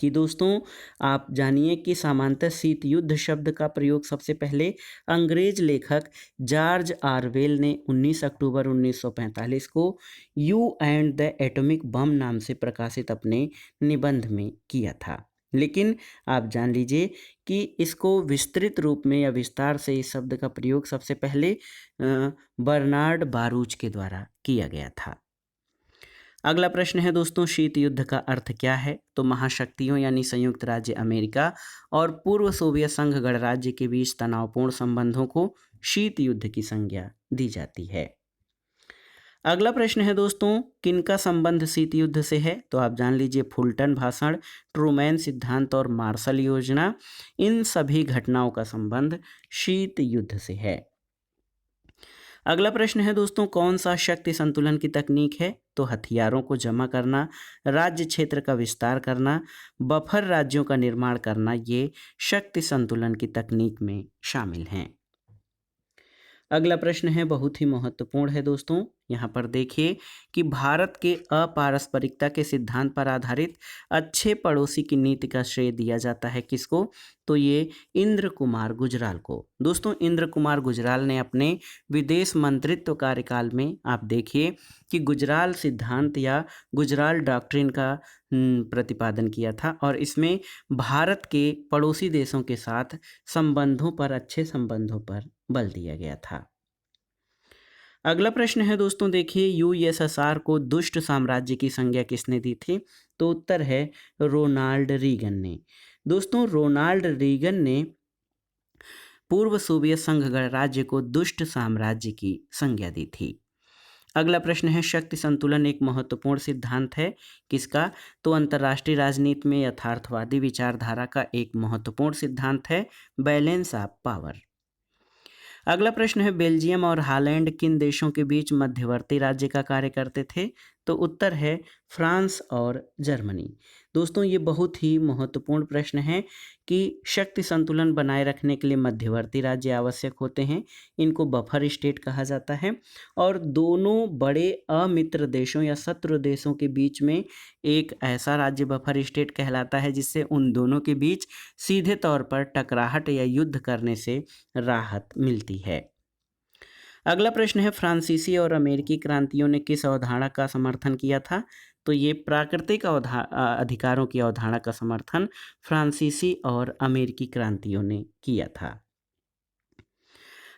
कि दोस्तों आप जानिए कि सामान्यतः शीत युद्ध शब्द का प्रयोग सबसे पहले अंग्रेज लेखक जॉर्ज ऑरवेल ने 19 अक्टूबर 1945 को you and the atomic bomb नाम से प्रकाशित अपने निबंध में किया था। लेकिन आप जान लीजिए कि इसको विस्तृत रूप में या विस्तार से इस शब्द का प्रयोग सबसे पहले बर्नार्ड बारूच के द्वारा किया गया था। अगला प्रश्न है दोस्तों, शीत युद्ध का अर्थ क्या है? तो महाशक्तियों यानी संयुक्त राज्य अमेरिका और पूर्व सोवियत संघ गणराज्य के बीच तनावपूर्ण संबंधों को शीत युद्ध की संज्ञा दी जाती है। अगला प्रश्न है दोस्तों, किनका संबंध शीत युद्ध से है? तो आप जान लीजिए फुलटन भाषण, ट्रूमैन सिद्धांत और मार्शल योजना, इन सभी घटनाओं का संबंध शीत युद्ध से है। अगला प्रश्न है दोस्तों, कौन सा शक्ति संतुलन की तकनीक है? तो हथियारों को जमा करना, राज्य क्षेत्र का विस्तार करना, बफर राज्यों का निर्माण करना, ये शक्ति संतुलन की तकनीक में शामिल हैं। अगला प्रश्न है बहुत ही महत्वपूर्ण है दोस्तों, यहाँ पर देखिए कि भारत के अपारस्परिकता के सिद्धांत पर आधारित अच्छे पड़ोसी की नीति का श्रेय दिया जाता है किसको? तो ये इंद्र कुमार गुजराल को। दोस्तों इंद्र कुमार गुजराल ने अपने विदेश मंत्रित्व कार्यकाल में आप देखिए कि गुजराल सिद्धांत या गुजराल डॉक्ट्रिन का प्रतिपादन किया था और इसमें भारत के पड़ोसी देशों के साथ संबंधों पर, अच्छे संबंधों पर बल दिया गया था। अगला प्रश्न है दोस्तों देखिए, यूएसएसआर को दुष्ट साम्राज्य की संज्ञा किसने दी थी? तो उत्तर है रोनाल्ड रीगन ने। दोस्तों रोनाल्ड रीगन ने पूर्व सोवियत संघ गणराज्य को दुष्ट साम्राज्य की संज्ञा दी थी। अगला प्रश्न है, शक्ति संतुलन एक महत्वपूर्ण सिद्धांत है किसका? तो अंतर्राष्ट्रीय राजनीति में यथार्थवादी विचारधारा का एक महत्वपूर्ण सिद्धांत है बैलेंस ऑफ पावर। अगला प्रश्न है, बेल्जियम और हॉलैंड किन देशों के बीच मध्यवर्ती राज्य का कार्य करते थे? तो उत्तर है फ्रांस और जर्मनी। दोस्तों ये बहुत ही महत्वपूर्ण प्रश्न है कि शक्ति संतुलन बनाए रखने के लिए मध्यवर्ती राज्य आवश्यक होते हैं, इनको बफर स्टेट कहा जाता है। और दोनों बड़े अमित्र देशों या शत्रु देशों के बीच में एक ऐसा राज्य बफर स्टेट कहलाता है जिससे उन दोनों के बीच सीधे तौर पर टकराहट या युद्ध करने से राहत मिलती है। अगला प्रश्न है, फ्रांसीसी और अमेरिकी क्रांतियों ने किस अवधारणा का समर्थन किया था? तो ये प्राकृतिक अधिकारों की अवधारणा का समर्थन फ्रांसीसी और अमेरिकी क्रांतियों ने किया था।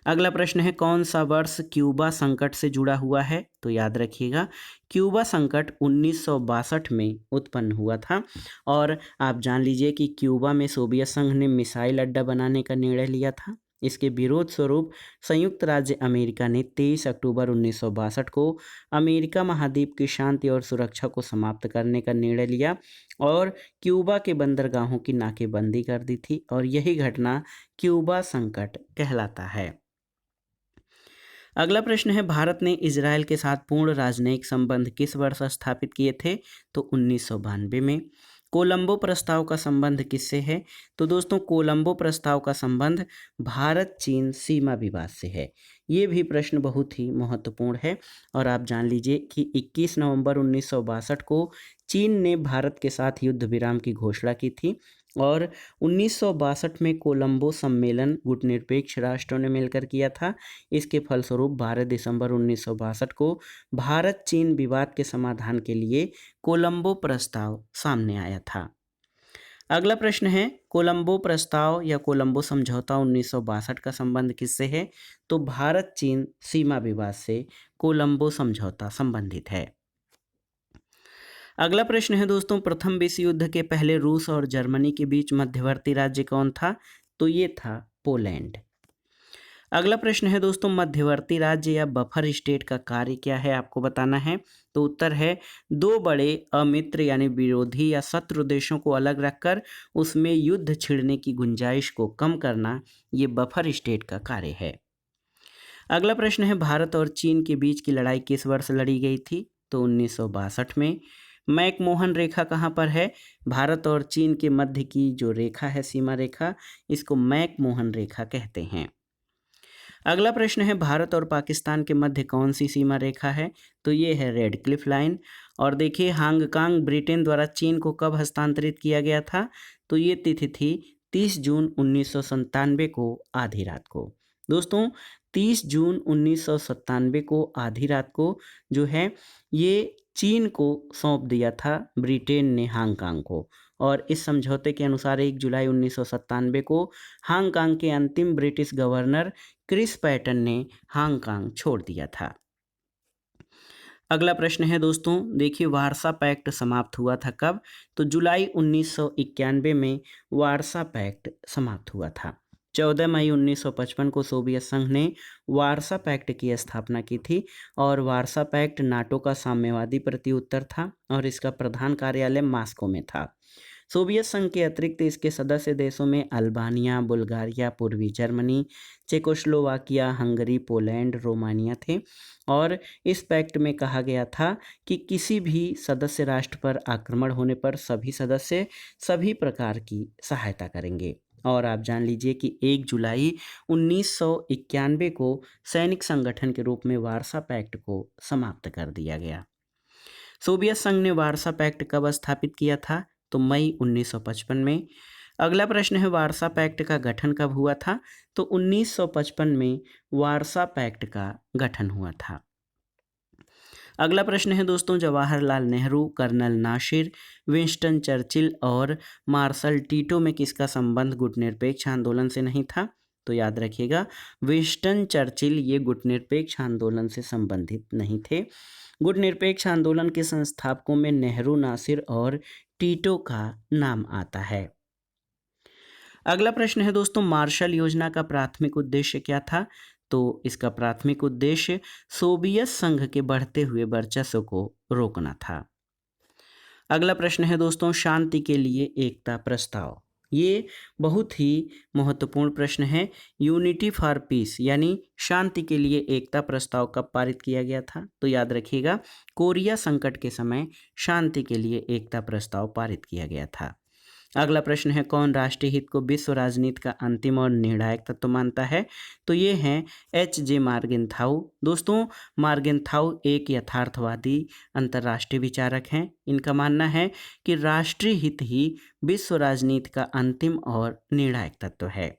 अगला प्रश्न है, कौन सा वर्ष क्यूबा संकट से जुड़ा हुआ है? तो याद रखिएगा क्यूबा संकट 1962 में उत्पन्न हुआ था और आप जान लीजिए कि क्यूबा में सोवियत संघ ने मिसाइल अड्डा बनाने का निर्णय लिया था। इसके विरोध स्वरूप संयुक्त राज्य अमेरिका ने 23 अक्टूबर 1962 को अमेरिका महाद्वीप की शांति और सुरक्षा को समाप्त करने का निर्णय लिया और क्यूबा के बंदरगाहों की नाकेबंदी कर दी थी और यही घटना क्यूबा संकट कहलाता है। अगला प्रश्न है, भारत ने इजराइल के साथ पूर्ण राजनयिक संबंध किस वर्ष स्थापित किए थे? तो 1992 में। कोलंबो प्रस्ताव का संबंध किससे है? तो दोस्तों कोलंबो प्रस्ताव का संबंध भारत चीन सीमा विवाद से है। ये भी प्रश्न बहुत ही महत्वपूर्ण है और आप जान लीजिए कि 21 नवंबर 1962 को चीन ने भारत के साथ युद्ध विराम की घोषणा की थी और 1962 में कोलंबो सम्मेलन गुटनिरपेक्ष राष्ट्रों ने मिलकर किया था। इसके फलस्वरूप 12 दिसंबर 1962 को भारत चीन विवाद के समाधान के लिए कोलंबो प्रस्ताव सामने आया था। अगला प्रश्न है, कोलंबो प्रस्ताव या कोलंबो समझौता 1962 का संबंध किससे है? तो भारत चीन सीमा विवाद से कोलंबो समझौता संबंधित है। अगला प्रश्न है दोस्तों, प्रथम विश्व युद्ध के पहले रूस और जर्मनी के बीच मध्यवर्ती राज्य कौन था? तो ये था पोलैंड। अगला प्रश्न है दोस्तों, मध्यवर्ती राज्य या बफर स्टेट का कार्य क्या है, आपको बताना है। तो उत्तर है, दो बड़े अमित्र यानी विरोधी या शत्रु देशों को अलग रखकर उसमें युद्ध छिड़ने की गुंजाइश को कम करना, ये बफर स्टेट का कार्य है। अगला प्रश्न है, भारत और चीन के बीच की लड़ाई किस वर्ष लड़ी गई थी? तो 1962 में। मैकमोहन रेखा कहाँ पर है? भारत और चीन के मध्य की जो रेखा है, सीमा रेखा, इसको मैकमोहन रेखा कहते हैं। अगला प्रश्न है, भारत और पाकिस्तान के मध्य कौन सी सीमा रेखा है? तो ये है रेड क्लिफ लाइन। और देखिए, हांगकांग ब्रिटेन द्वारा चीन को कब हस्तांतरित किया गया था? तो ये तिथि थी 30 जून 1997 को आधी रात को। दोस्तों 30 जून 1997 को आधी रात को जो है ये चीन को सौंप दिया था ब्रिटेन ने हांगकांग को, और इस समझौते के अनुसार 1 जुलाई 1997 को हांगकांग के अंतिम ब्रिटिश गवर्नर क्रिस पैटन ने हांगकांग छोड़ दिया था। अगला प्रश्न है दोस्तों, देखिए वारसा पैक्ट समाप्त हुआ था कब? तो जुलाई 1991 में वारसा पैक्ट समाप्त हुआ था। 14 मई 1955 को सोवियत संघ ने वारसा पैक्ट की स्थापना की थी और वारसा पैक्ट नाटो का साम्यवादी प्रत्युत्तर था और इसका प्रधान कार्यालय मॉस्को में था। सोवियत संघ के अतिरिक्त इसके सदस्य देशों में अल्बानिया, बुल्गारिया, पूर्वी Germany, Czechoslovakia, Hungary, Poland, Romania थे। और इस पैक्ट में कहा गया था कि किसी भी सदस्य राष्ट्र पर आक्रमण होने पर सभी सदस्य सभी प्रकार की सहायता करेंगे। और आप जान लीजिए कि 1 जुलाई 1991 को सैनिक संगठन के रूप में वारसा पैक्ट को समाप्त कर दिया गया। सोवियत संघ ने वारसा पैक्ट कब स्थापित किया था? तो मई 1955 में। अगला प्रश्न है, वारसा पैक्ट का गठन कब हुआ था? तो 1955 में वारसा पैक्ट का गठन हुआ था। अगला प्रश्न है दोस्तों, Jawaharlal Nehru, Colonel Nasser, Winston Churchill और मार्शल टीटो में किसका संबंध गुटनिरपेक्ष आंदोलन से नहीं था? तो याद रखिएगा, विंस्टन चर्चिल ये गुटनिरपेक्ष आंदोलन से संबंधित नहीं थे। गुटनिरपेक्ष आंदोलन के संस्थापकों में नेहरू, नासिर और टीटो का नाम आता है। अगला प्रश्न है दोस्तों, मार्शल योजना का प्राथमिक उद्देश्य क्या था? तो इसका प्राथमिक उद्देश्य सोवियत संघ के बढ़ते हुए वर्चस्व को रोकना था। अगला प्रश्न है दोस्तों, शांति के लिए एकता प्रस्ताव, ये बहुत ही महत्वपूर्ण प्रश्न है। यूनिटी फॉर पीस यानी शांति के लिए एकता प्रस्ताव कब पारित किया गया था? तो याद रखिएगा, कोरिया संकट के समय शांति के लिए एकता प्रस्ताव पारित किया गया था। अगला प्रश्न है, कौन राष्ट्रीय हित को विश्व राजनीति का अंतिम और निर्णायक तत्व मानता है? तो ये हैं H.J. मार्गेनथाउ। दोस्तों मार्गेनथाउ एक यथार्थवादी अंतर्राष्ट्रीय विचारक हैं। इनका मानना है कि राष्ट्रीय हित ही विश्व राजनीति का अंतिम और निर्णायक तत्व है।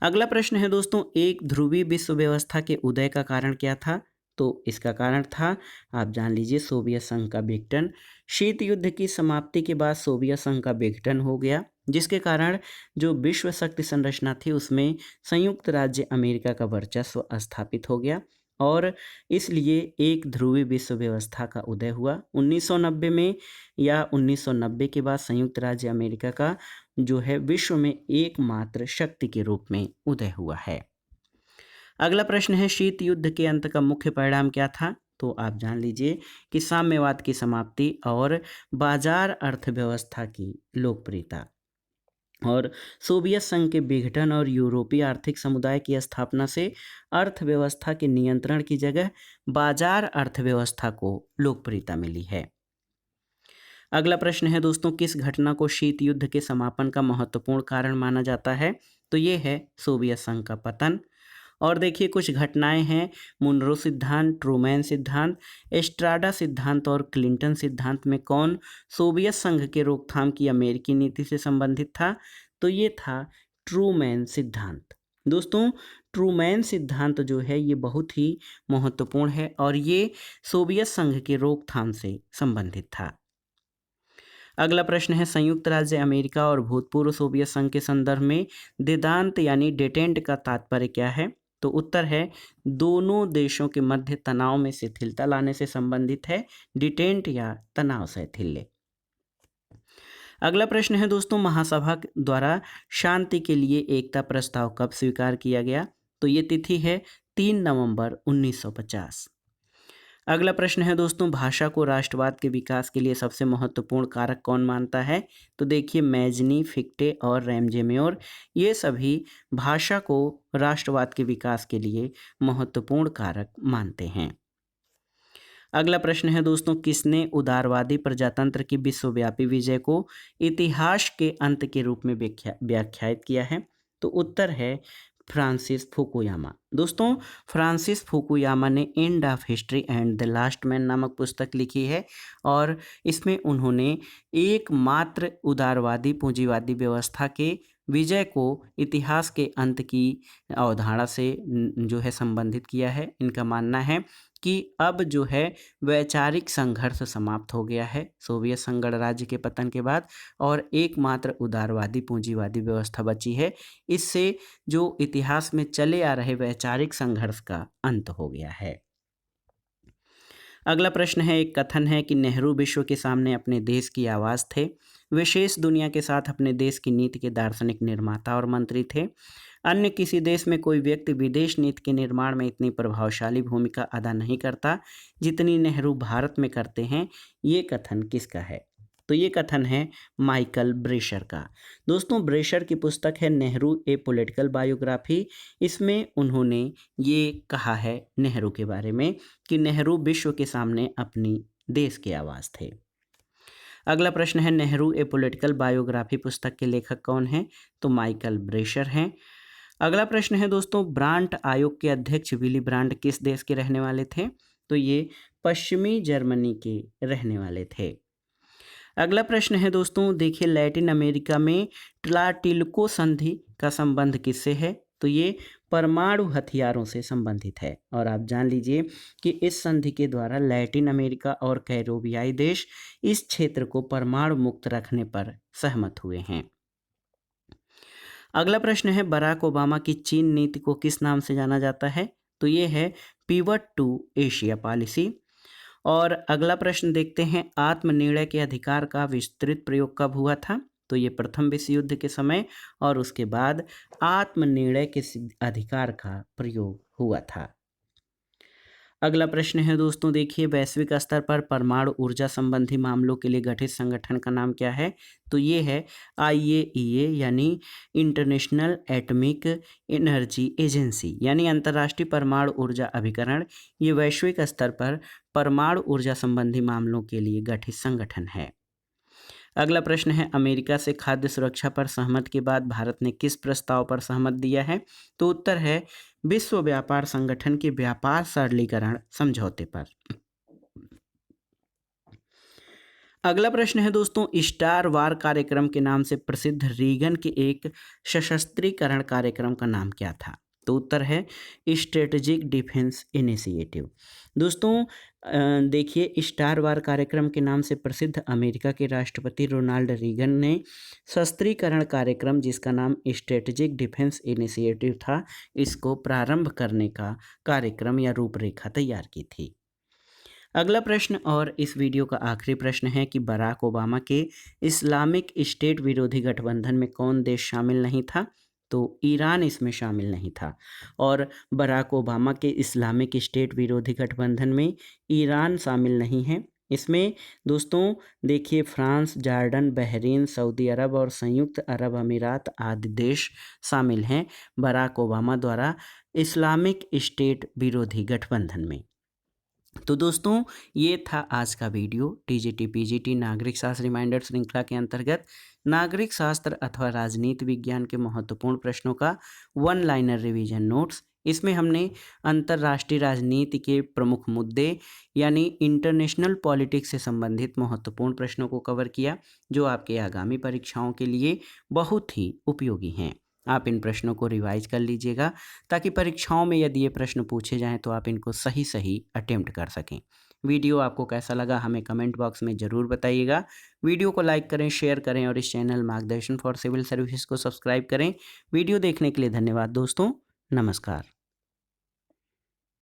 अगला प्रश्न है दोस्तों, एक ध्रुवीय विश्व व्यवस्था के उदय का कारण क्या था? तो इसका कारण था, आप जान लीजिए, सोवियत संघ का विघटन। शीत युद्ध की समाप्ति के बाद सोवियत संघ का विघटन हो गया, जिसके कारण जो विश्व शक्ति संरचना थी उसमें संयुक्त राज्य अमेरिका का वर्चस्व स्थापित हो गया और इसलिए एक ध्रुवीय विश्व व्यवस्था का उदय हुआ 1990 में। या 1990 के बाद संयुक्त राज्य अमेरिका का जो है विश्व में एकमात्र शक्ति के रूप में उदय हुआ है। अगला प्रश्न है, शीत युद्ध के अंत का मुख्य परिणाम क्या था? तो आप जान लीजिए कि साम्यवाद की समाप्ति और बाजार अर्थव्यवस्था की लोकप्रियता। और सोवियत संघ के विघटन और यूरोपीय आर्थिक समुदाय की स्थापना से अर्थव्यवस्था के नियंत्रण की जगह बाजार अर्थव्यवस्था को लोकप्रियता मिली है। अगला प्रश्न है दोस्तों, किस घटना को शीत युद्ध के समापन का महत्वपूर्ण कारण माना जाता है? तो ये है सोवियत संघ का पतन। और देखिए कुछ घटनाएं हैं, मुनरो सिद्धांत, ट्रूमैन सिद्धांत, एस्ट्राडा सिद्धांत और क्लिंटन सिद्धांत में कौन सोवियत संघ के रोकथाम की अमेरिकी नीति से संबंधित था? तो ये था ट्रूमैन सिद्धांत। दोस्तों ट्रूमैन सिद्धांत जो है ये बहुत ही महत्वपूर्ण है और ये सोवियत संघ के रोकथाम से संबंधित था। अगला प्रश्न है, संयुक्त राज्य अमेरिका और भूतपूर्व सोवियत संघ के संदर्भ में देदांत यानी डेटेंट का तात्पर्य क्या है? तो उत्तर है दोनों देशों के मध्य तनाव में शिथिलता लाने से संबंधित है, डिटेंट या तनाव शैथिल्य। अगला प्रश्न है दोस्तों, महासभा द्वारा शांति के लिए एकता प्रस्ताव कब स्वीकार किया गया? तो ये तिथि है 3 नवंबर 1950। अगला प्रश्न है दोस्तों, भाषा को राष्ट्रवाद के विकास के लिए सबसे महत्वपूर्ण कारक कौन मानता है? तो देखिए मैजनी, फिक्टे और रैमजेमेयर ये सभी भाषा को राष्ट्रवाद के विकास के लिए महत्वपूर्ण कारक मानते हैं। अगला प्रश्न है दोस्तों, किसने उदारवादी प्रजातंत्र की विश्वव्यापी विजय को इतिहास के अंत के रूप में व्याख्यायित किया है? तो उत्तर है फ्रांसिस फुकुयामा। दोस्तों फ्रांसिस फुकुयामा ने end of history and the last man नामक पुस्तक लिखी है और इसमें उन्होंने एकमात्र उदारवादी पूंजीवादी व्यवस्था के विजय को इतिहास के अंत की अवधारणा से जो है संबंधित किया है। इनका मानना है कि अब जो है वैचारिक संघर्ष समाप्त हो गया है सोवियत संघ गणराज्य के पतन के बाद और एकमात्र उदारवादी पूंजीवादी व्यवस्था बची है। इससे जो इतिहास में चले आ रहे वैचारिक संघर्ष का अंत हो गया है। अगला प्रश्न है, एक कथन है कि नेहरू विश्व के सामने अपने देश की आवाज़ थे, विशेष दुनिया के साथ अपने देश की नीति के दार्शनिक निर्माता और मंत्री थे। अन्य किसी देश में कोई व्यक्ति विदेश नीति के निर्माण में इतनी प्रभावशाली भूमिका अदा नहीं करता जितनी नेहरू भारत में करते हैं। ये कथन किसका है? तो ये कथन है माइकल ब्रेशर का। दोस्तों ब्रेशर की पुस्तक है नेहरू ए पॉलिटिकल बायोग्राफी। इसमें उन्होंने ये कहा है नेहरू के बारे में कि नेहरू विश्व के सामने अपनी देश की आवाज़ थे। अगला प्रश्न है, नेहरू ए पॉलिटिकल बायोग्राफी पुस्तक के लेखक कौन हैं? तो माइकल ब्रेशर हैं। अगला प्रश्न है दोस्तों, ब्रांट आयोग के अध्यक्ष विली ब्रांट किस देश के रहने वाले थे? तो ये पश्चिमी जर्मनी के रहने वाले थे। अगला प्रश्न है दोस्तों, देखिए लैटिन अमेरिका में ट्लाटिलको संधि का संबंध किससे है? तो ये परमाणु हथियारों से संबंधित है और आप जान लीजिए कि इस संधि के द्वारा लैटिन अमेरिका और कैरोबियाई देश इस क्षेत्र को परमाणु मुक्त रखने पर सहमत हुए हैं। अगला प्रश्न है, बराक ओबामा की चीन नीति को किस नाम से जाना जाता है? तो ये है पिवट टू एशिया पॉलिसी। और अगला प्रश्न देखते हैं, आत्मनिर्णय के अधिकार का विस्तृत प्रयोग कब हुआ था? तो ये प्रथम विश्व युद्ध के समय और उसके बाद आत्मनिर्णय के अधिकार का प्रयोग हुआ था। अगला प्रश्न है दोस्तों, देखिए वैश्विक स्तर पर परमाणु ऊर्जा संबंधी मामलों के लिए गठित संगठन का नाम क्या है? तो ये है IAEA यानी इंटरनेशनल एटॉमिक एनर्जी एजेंसी यानी अंतर्राष्ट्रीय परमाणु ऊर्जा अभिकरण। ये वैश्विक स्तर पर परमाणु ऊर्जा संबंधी मामलों के लिए गठित संगठन है। अगला प्रश्न है, अमेरिका से खाद्य सुरक्षा पर सहमति के बाद भारत ने किस प्रस्ताव पर सहमत दिया है? तो उत्तर है विश्व व्यापार संगठन के व्यापार सरलीकरण समझौते पर। अगला प्रश्न है दोस्तों, स्टार वार कार्यक्रम के नाम से प्रसिद्ध रीगन के एक सशस्त्रीकरण कार्यक्रम का नाम क्या था? तो उत्तर है स्ट्रेटेजिक डिफेंस इनिशिएटिव। दोस्तों देखिए स्टार वार कार्यक्रम के नाम से प्रसिद्ध अमेरिका के राष्ट्रपति रोनाल्ड रीगन ने शस्त्रीकरण कार्यक्रम जिसका नाम स्ट्रेटेजिक डिफेंस इनिशिएटिव था, इसको प्रारंभ करने का कार्यक्रम या रूपरेखा तैयार की थी। अगला प्रश्न और इस वीडियो का आखिरी प्रश्न है कि बराक ओबामा के इस्लामिक स्टेट विरोधी गठबंधन में कौन देश शामिल नहीं था? तो ईरान इसमें शामिल नहीं था और बराक ओबामा के इस्लामिक स्टेट विरोधी गठबंधन में ईरान शामिल नहीं है। इसमें दोस्तों देखिए फ्रांस, जॉर्डन, बहरीन, सऊदी अरब और संयुक्त अरब अमीरात आदि देश शामिल हैं बराक ओबामा द्वारा इस्लामिक स्टेट विरोधी गठबंधन में। तो दोस्तों ये था आज का वीडियो टीजीटी पीजीटी नागरिक शास्त्र रिमाइंडर श्रृंखला के अंतर्गत नागरिक शास्त्र अथवा राजनीति विज्ञान के महत्वपूर्ण प्रश्नों का वन लाइनर रिवीजन नोट्स। इसमें हमने अंतर्राष्ट्रीय राजनीति के प्रमुख मुद्दे यानी इंटरनेशनल पॉलिटिक्स से संबंधित महत्वपूर्ण प्रश्नों को कवर किया जो आपके आगामी परीक्षाओं के लिए बहुत ही उपयोगी हैं। आप इन प्रश्नों को रिवाइज कर लीजिएगा ताकि परीक्षाओं में यदि ये प्रश्न पूछे जाएं तो आप इनको सही सही अटेम्प्ट कर सकें। वीडियो आपको कैसा लगा हमें कमेंट बॉक्स में ज़रूर बताइएगा। वीडियो को लाइक करें, शेयर करें और इस चैनल मार्गदर्शन फॉर सिविल सर्विसेज को सब्सक्राइब करें। वीडियो देखने के लिए धन्यवाद दोस्तों। नमस्कार।